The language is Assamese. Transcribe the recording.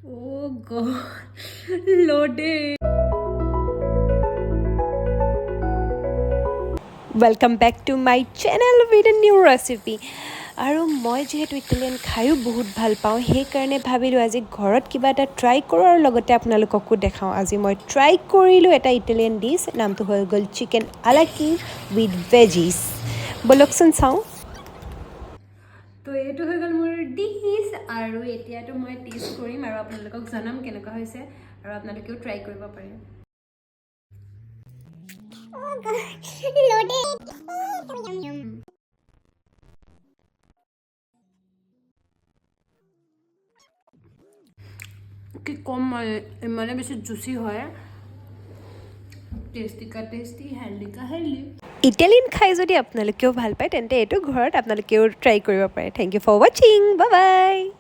Oh god, loaded. Welcome back to my channel with a new recipe. আৰু মই যেহেতু ইটালিয়ান খায়ো বহুত ভাল পাওঁ সেইকাৰণে ভাবিলোঁ আজি ঘৰত কিবা এটা ট্ৰাই কৰোঁ আৰু লগতে আপোনালোককো দেখাওঁ। আজি মই ট্ৰাই কৰিলোঁ এটা ইটালিয়ান ডিছ, নামটো হৈ গ'ল চিকেন আলাকিভ উইথ ভেজিছ। ব'লকচোন চাওঁ। তো এইটো হৈ গ'ল মোৰ ডিছ আৰু এতিয়াতো মই টেষ্ট কৰিম আৰু আপোনালোকক জনাম কেনেকুৱা হৈছে আৰু আপোনালোকেও ট্ৰাই কৰিব পাৰে। কি কম ইমানে বেছি জুচি হয়, টেষ্টি কা টেষ্টি, হেল্ডি কা হেল্ডি। ইটালিয়ান খাই যদি আপোনালোকেও ভাল পায় তেন্তে এইটো ঘৰত আপোনালোকেও ট্ৰাই কৰিব পাৰে। থেংক ইউ ফৰ ৱাচিং, বাই বাই।